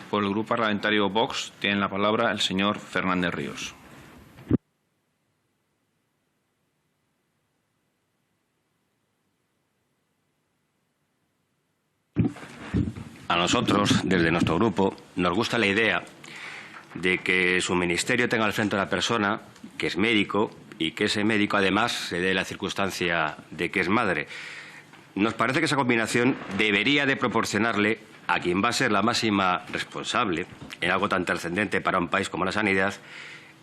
Por el Grupo Parlamentario Vox tiene la palabra el señor Fernández Ríos. A nosotros, desde nuestro grupo, nos gusta la idea de que su ministerio tenga al frente a una persona que es médico y que ese médico, además, se dé la circunstancia de que es madre. Nos parece que esa combinación debería de proporcionarle a quien va a ser la máxima responsable en algo tan trascendente para un país como la sanidad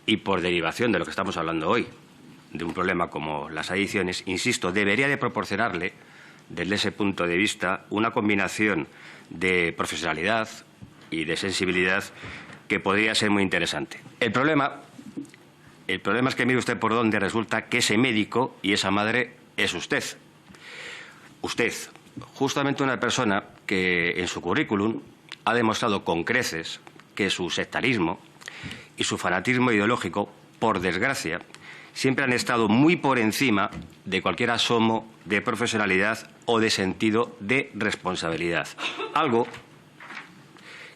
y por derivación de lo que estamos hablando hoy, de un problema como las adicciones, insisto, debería de proporcionarle, desde ese punto de vista, una combinación de profesionalidad y de sensibilidad que podría ser muy interesante. El problema es que mire usted por dónde resulta que ese médico y esa madre es usted. Usted, justamente una persona que en su currículum ha demostrado con creces que su sectarismo y su fanatismo ideológico, por desgracia, siempre han estado muy por encima de cualquier asomo de profesionalidad o de sentido de responsabilidad. Algo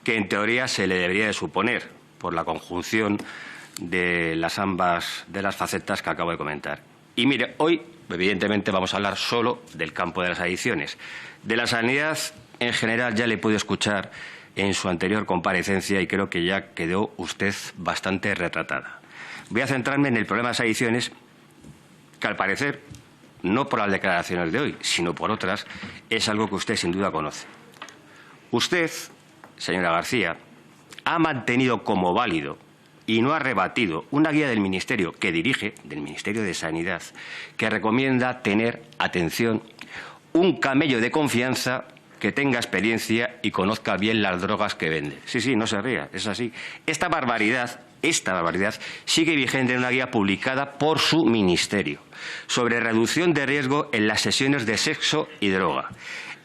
que en teoría se le debería de suponer por la conjunción de las facetas que acabo de comentar. Y mire, hoy evidentemente vamos a hablar solo del campo de las adicciones. De la sanidad en general ya le pude escuchar en su anterior comparecencia y creo que ya quedó usted bastante retratada. Voy a centrarme en el problema de las adicciones que, al parecer, no por las declaraciones de hoy, sino por otras, es algo que usted sin duda conoce. Usted, señora García, ha mantenido como válido y no ha rebatido una guía del Ministerio que dirige, del Ministerio de Sanidad, que recomienda tener, atención, un camello de confianza que tenga experiencia y conozca bien las drogas que vende. Sí, no se ría, es así. Esta barbaridad sigue vigente en una guía publicada por su ministerio sobre reducción de riesgo en las sesiones de sexo y droga,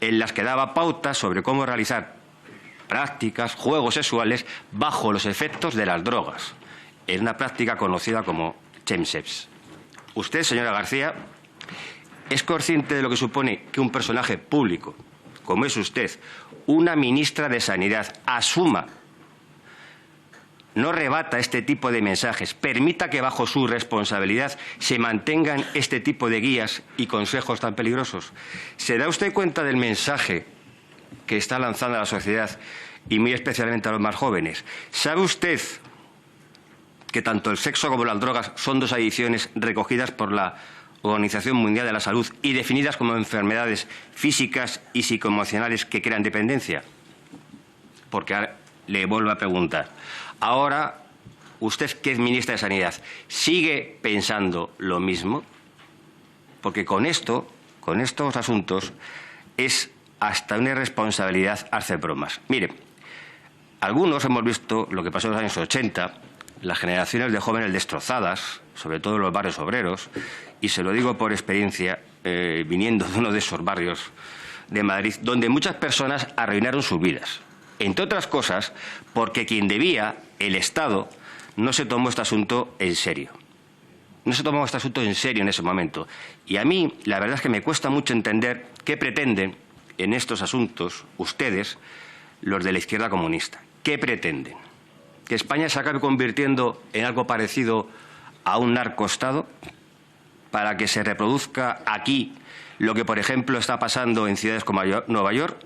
en las que daba pautas sobre cómo realizar prácticas, juegos sexuales bajo los efectos de las drogas, en una práctica conocida como chemsex. Usted, señora García, es consciente de lo que supone que un personaje público, como es usted, una ministra de Sanidad, asuma, no rebata este tipo de mensajes, permita que bajo su responsabilidad se mantengan este tipo de guías y consejos tan peligrosos. ¿Se da usted cuenta del mensaje que está lanzando a la sociedad y muy especialmente a los más jóvenes? ¿Sabe usted que tanto el sexo como las drogas son dos adicciones recogidas por la Organización Mundial de la Salud y definidas como enfermedades físicas y psicoemocionales que crean dependencia? Porque ahora le vuelvo a preguntar. Ahora, usted que es ministra de Sanidad, ¿sigue pensando lo mismo? Porque con estos asuntos es hasta una irresponsabilidad hacer bromas. Mire, algunos hemos visto lo que pasó en los años 80, las generaciones de jóvenes destrozadas, sobre todo en los barrios obreros, y se lo digo por experiencia, viniendo de uno de esos barrios de Madrid, donde muchas personas arruinaron sus vidas. Entre otras cosas, porque quien debía, el Estado, no se tomó este asunto en serio. No se tomó este asunto en serio en ese momento. Y a mí, la verdad es que me cuesta mucho entender qué pretenden en estos asuntos ustedes, los de la izquierda comunista. ¿Qué pretenden? ¿Que España se acabe convirtiendo en algo parecido a un narcoestado para que se reproduzca aquí lo que, por ejemplo, está pasando en ciudades como Nueva York?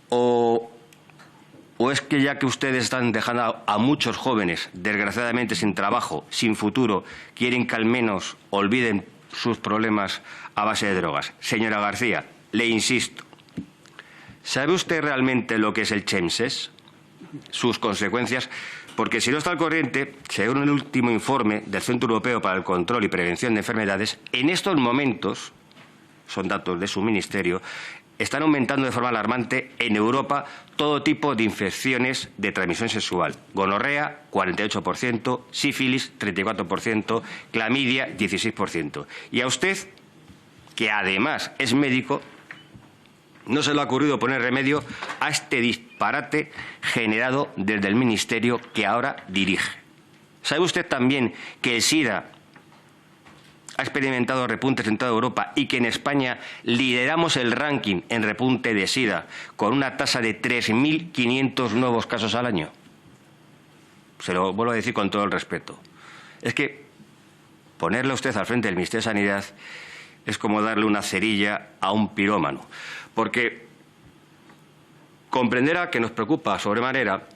¿O es que ya que ustedes están dejando a muchos jóvenes, desgraciadamente sin trabajo, sin futuro, quieren que al menos olviden sus problemas a base de drogas? Señora García, le insisto, ¿sabe usted realmente lo que es el chemsex? Sus consecuencias, porque si no está al corriente, según el último informe del Centro Europeo para el Control y Prevención de Enfermedades, en estos momentos, son datos de su ministerio, están aumentando de forma alarmante en Europa todo tipo de infecciones de transmisión sexual. Gonorrea, 48%, sífilis, 34%, clamidia, 16%. Y a usted, que además es médico, no se le ha ocurrido poner remedio a este disparate generado desde el ministerio que ahora dirige. ¿Sabe usted también que el SIDA ha experimentado repuntes en toda Europa y que en España lideramos el ranking en repunte de SIDA con una tasa de 3.500 nuevos casos al año? Se lo vuelvo a decir con todo el respeto. Es que ponerle a usted al frente del Ministerio de Sanidad es como darle una cerilla a un pirómano, porque comprenderá que nos preocupa sobremanera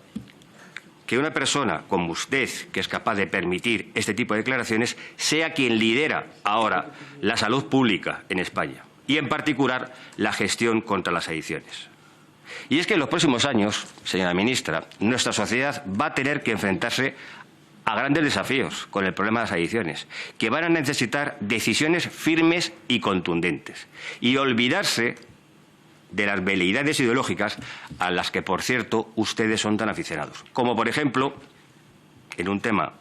que una persona como usted, que es capaz de permitir este tipo de declaraciones, sea quien lidera ahora la salud pública en España y, en particular, la gestión contra las adicciones. Y es que en los próximos años, señora ministra, nuestra sociedad va a tener que enfrentarse a grandes desafíos con el problema de las adicciones, que van a necesitar decisiones firmes y contundentes y olvidarse de las veleidades ideológicas a las que, por cierto, ustedes son tan aficionados. Como, por ejemplo, en un tema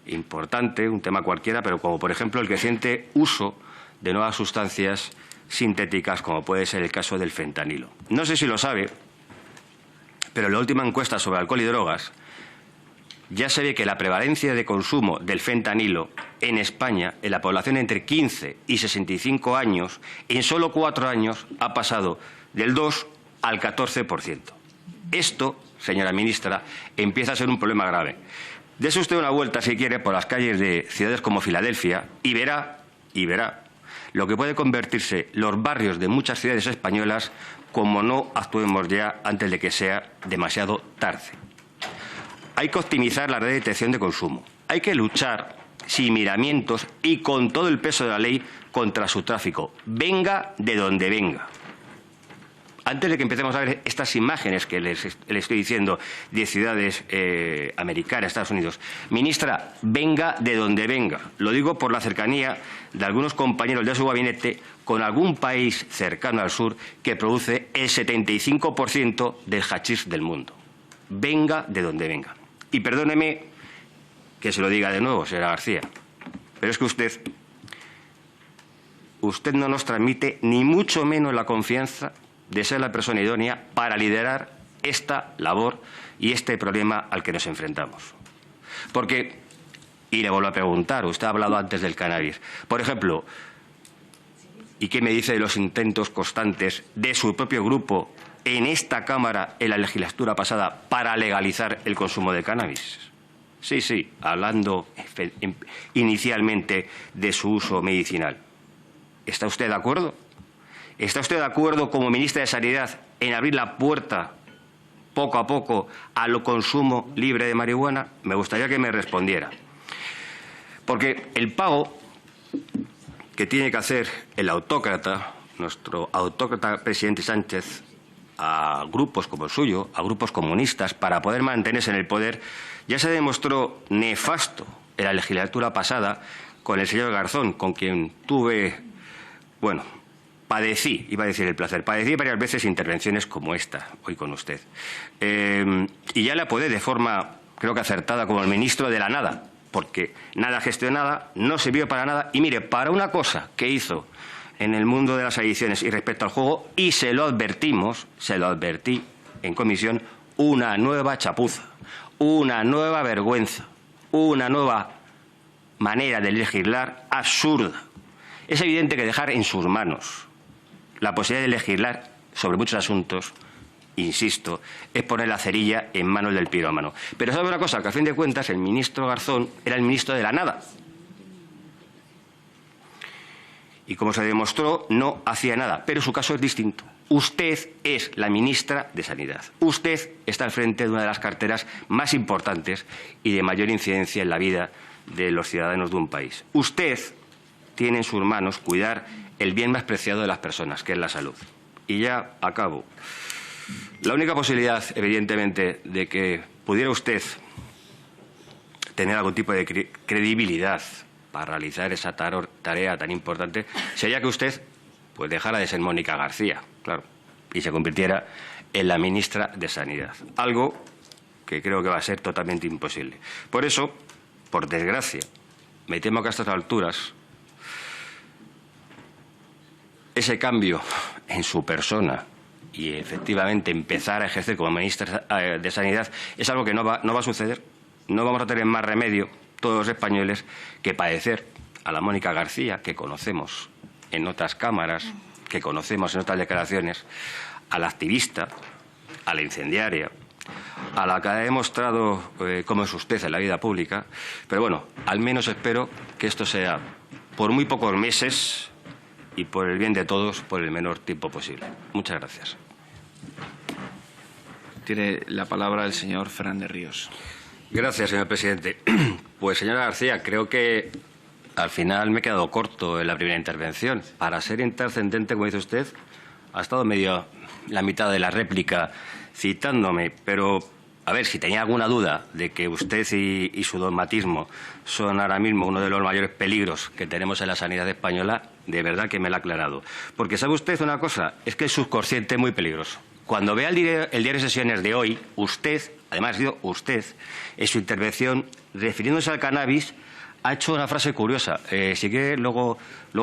importante, un tema cualquiera, pero como, por ejemplo, el creciente uso de nuevas sustancias sintéticas, como puede ser el caso del fentanilo. No sé si lo sabe, pero en la última encuesta sobre alcohol y drogas ya se ve que la prevalencia de consumo del fentanilo en España, en la población entre 15 y 65 años, en solo 4 años ha pasado del 2 al 14%. Esto, señora ministra, empieza a ser un problema grave. Dese usted una vuelta, si quiere, por las calles de ciudades como Filadelfia y verá lo que puede convertirse los barrios de muchas ciudades españolas como no actuemos ya antes de que sea demasiado tarde. Hay que optimizar la red de detección de consumo. Hay que luchar sin miramientos y con todo el peso de la ley contra su tráfico, venga de donde venga. Antes de que empecemos a ver estas imágenes que les estoy diciendo de ciudades americanas, Estados Unidos, ministra, venga de donde venga. Lo digo por la cercanía de algunos compañeros de su gabinete con algún país cercano al sur que produce el 75% del hachís del mundo. Venga de donde venga. Y perdóneme que se lo diga de nuevo, señora García, pero es que usted no nos transmite ni mucho menos la confianza de ser la persona idónea para liderar esta labor y este problema al que nos enfrentamos. Porque, y le vuelvo a preguntar, usted ha hablado antes del cannabis, por ejemplo, ¿y qué me dice de los intentos constantes de su propio grupo en esta Cámara, en la legislatura pasada, para legalizar el consumo de cannabis? Sí, hablando inicialmente de su uso medicinal. ¿Está usted de acuerdo? ¿Está usted de acuerdo, como ministra de Sanidad, en abrir la puerta, poco a poco, al consumo libre de marihuana? Me gustaría que me respondiera. Porque el pago que tiene que hacer el autócrata, nuestro autócrata presidente Sánchez, a grupos como el suyo, a grupos comunistas, para poder mantenerse en el poder, ya se demostró nefasto en la legislatura pasada con el señor Garzón, con quien padecí, iba a decir el placer, padecí varias veces intervenciones como esta, hoy con usted. Y ya le apodé de forma, creo que acertada, como el ministro de la nada, porque nada gestionada, no sirvió para nada. Y mire, para una cosa que hizo en el mundo de las adicciones y respecto al juego, y se lo advertí en comisión, una nueva chapuza, una nueva vergüenza, una nueva manera de legislar absurda. Es evidente que dejar en sus manos la posibilidad de legislar sobre muchos asuntos, insisto, es poner la cerilla en manos del pirómano. Pero sabe una cosa, que a fin de cuentas el ministro Garzón era el ministro de la nada. Y como se demostró, no hacía nada. Pero su caso es distinto. Usted es la ministra de Sanidad. Usted está al frente de una de las carteras más importantes y de mayor incidencia en la vida de los ciudadanos de un país. Usted tiene en sus manos cuidar el bien más preciado de las personas, que es la salud. Y ya acabo. La única posibilidad, evidentemente, de que pudiera usted tener algún tipo de credibilidad para realizar esa tarea tan importante sería que usted dejara de ser Mónica García, claro, y se convirtiera en la ministra de Sanidad. Algo que creo que va a ser totalmente imposible. Por eso, por desgracia, me temo que a estas alturas ese cambio en su persona y efectivamente empezar a ejercer como ministra de Sanidad es algo que no va a suceder. No vamos a tener más remedio, todos los españoles, que padecer a la Mónica García, que conocemos en otras cámaras, que conocemos en otras declaraciones, a la activista, a la incendiaria, a la que ha demostrado cómo es usted en la vida pública. Pero bueno, al menos espero que esto sea por muy pocos meses y por el bien de todos, por el menor tiempo posible. Muchas gracias. Tiene la palabra el señor Fernández Ríos. Gracias, señor presidente. Pues, señora García, creo que al final me he quedado corto en la primera intervención. Para ser intrascendente, como dice usted, ha estado medio la mitad de la réplica citándome, pero a ver, si tenía alguna duda de que usted y su dogmatismo son ahora mismo uno de los mayores peligros que tenemos en la sanidad española, de verdad que me lo ha aclarado. Porque sabe usted una cosa, es que el subconsciente es muy peligroso. Cuando vea el diario de sesiones de hoy, usted, además digo usted, en su intervención, refiriéndose al cannabis, ha hecho una frase curiosa. Si quiere, luego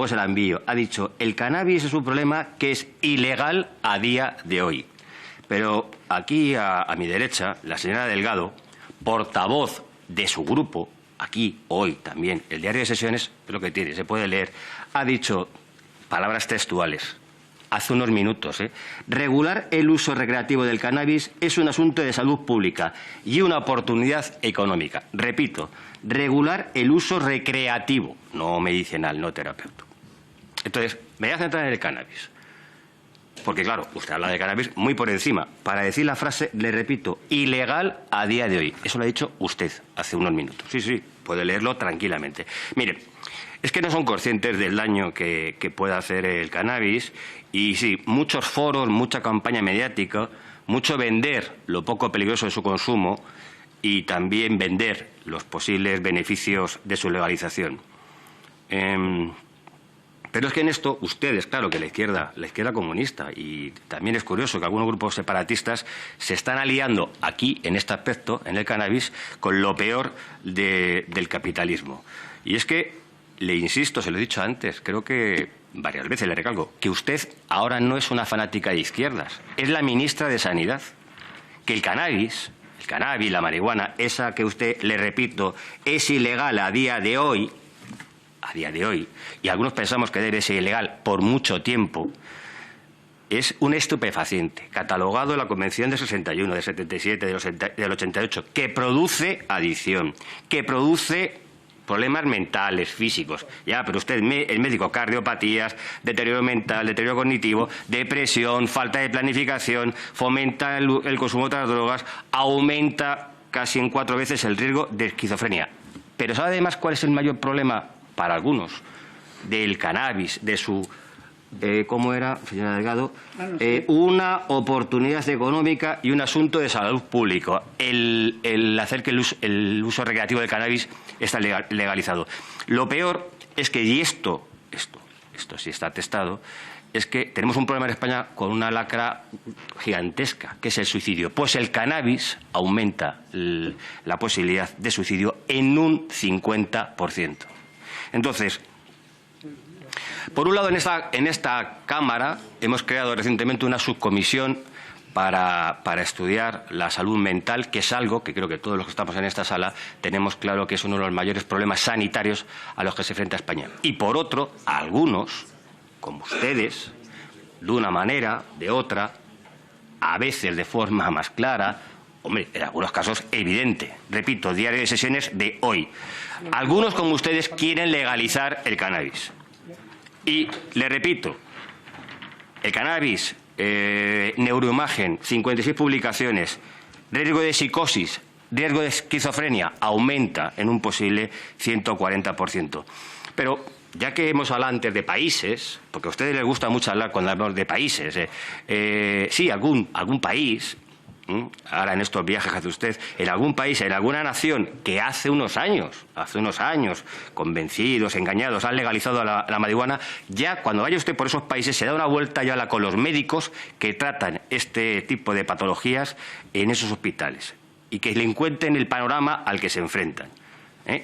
se la envío. Ha dicho, el cannabis es un problema que es ilegal a día de hoy. Pero aquí, a mi derecha, la señora Delgado, portavoz de su grupo, aquí, hoy también, el diario de sesiones es lo que tiene, se puede leer, ha dicho palabras textuales, hace unos minutos, regular el uso recreativo del cannabis es un asunto de salud pública y una oportunidad económica. Repito, regular el uso recreativo, no medicinal, no terapéutico. Entonces, me voy a centrar en el cannabis. Porque, claro, usted habla de cannabis muy por encima. Para decir la frase, le repito, ilegal a día de hoy. Eso lo ha dicho usted hace unos minutos. Sí, puede leerlo tranquilamente. Mire, es que no son conscientes del daño que puede hacer el cannabis. Y sí, muchos foros, mucha campaña mediática, mucho vender lo poco peligroso de su consumo y también vender los posibles beneficios de su legalización. Pero es que en esto, ustedes, claro que la izquierda comunista, y también es curioso que algunos grupos separatistas se están aliando aquí, en este aspecto, en el cannabis, con lo peor del capitalismo. Y es que, le insisto, se lo he dicho antes, creo que varias veces le recalco, que usted ahora no es una fanática de izquierdas, es la ministra de Sanidad. Que el cannabis, la marihuana, esa que usted, le repito, es ilegal a día de hoy, y algunos pensamos que debe ser ilegal por mucho tiempo, es un estupefaciente, catalogado en la Convención del 61, del 77, del 88, que produce adicción, que produce problemas mentales, físicos. Ya, pero usted, el médico, cardiopatías, deterioro mental, deterioro cognitivo, depresión, falta de planificación, fomenta el consumo de otras drogas, aumenta casi en 4 veces el riesgo de esquizofrenia. Pero ¿sabe además cuál es el mayor problema para algunos del cannabis, de su, ¿cómo era, señora Delgado? Una oportunidad económica y un asunto de salud pública, el hacer que el uso recreativo del cannabis está legalizado. Lo peor es que, y esto sí está atestado, es que tenemos un problema en España con una lacra gigantesca, que es el suicidio. Pues el cannabis aumenta la posibilidad de suicidio en un 50%. Entonces, por un lado, en esta Cámara hemos creado recientemente una subcomisión para estudiar la salud mental, que es algo que creo que todos los que estamos en esta sala tenemos claro que es uno de los mayores problemas sanitarios a los que se enfrenta España. Y por otro, algunos, como ustedes, de una manera, de otra, a veces de forma más clara, hombre, en algunos casos evidente, repito, diario de sesiones de hoy. Algunos, como ustedes, quieren legalizar el cannabis. Y le repito, el cannabis, neuroimagen, 56 publicaciones, riesgo de psicosis, riesgo de esquizofrenia, aumenta en un posible 140%. Pero ya que hemos hablado antes de países, porque a ustedes les gusta mucho hablar cuando hablamos de países, sí, algún país, ahora en estos viajes que hace usted, en algún país, en alguna nación que hace unos años, convencidos, engañados, han legalizado la marihuana, ya cuando vaya usted por esos países se da una vuelta y habla con los médicos que tratan este tipo de patologías en esos hospitales y que le encuentren el panorama al que se enfrentan.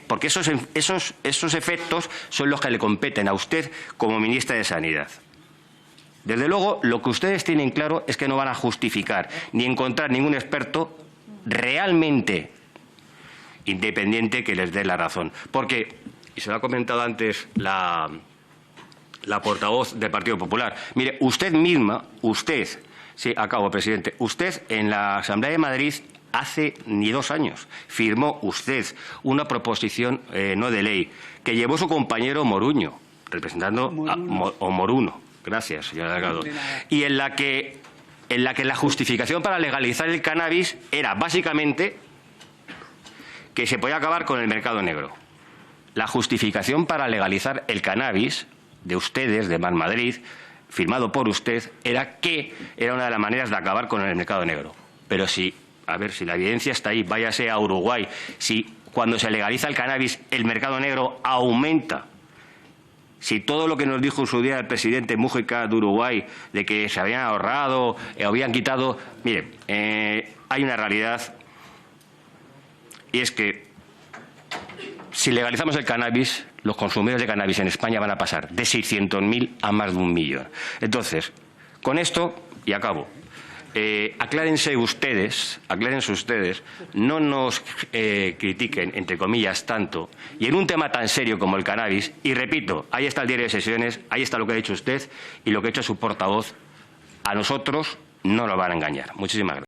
Porque esos efectos son los que le competen a usted como ministra de Sanidad. Desde luego, lo que ustedes tienen claro es que no van a justificar ni encontrar ningún experto realmente independiente que les dé la razón. Porque y se lo ha comentado antes la portavoz del Partido Popular. Mire, usted misma, sí, acabo, presidente, usted en la Asamblea de Madrid hace ni 2 años firmó usted una proposición no de ley que llevó su compañero Moruño, representando o Moruno, gracias, señor Delgado, y en la que la justificación para legalizar el cannabis era básicamente que se podía acabar con el mercado negro. La justificación para legalizar el cannabis de ustedes, de Más Madrid, firmado por usted, era que era una de las maneras de acabar con el mercado negro. Pero si, a ver, si la evidencia está ahí, váyase a Uruguay, si cuando se legaliza el cannabis el mercado negro aumenta, si todo lo que nos dijo en su día el presidente Mújica de Uruguay, de que se habían ahorrado, habían quitado... Mire, hay una realidad, y es que si legalizamos el cannabis, los consumidores de cannabis en España van a pasar de 600.000 a más de 1 millón. Entonces, con esto, y acabo, aclárense ustedes, no nos critiquen, entre comillas, tanto, y en un tema tan serio como el cannabis, y repito, ahí está el diario de sesiones, ahí está lo que ha dicho usted y lo que ha hecho su portavoz, a nosotros no nos van a engañar. Muchísimas gracias.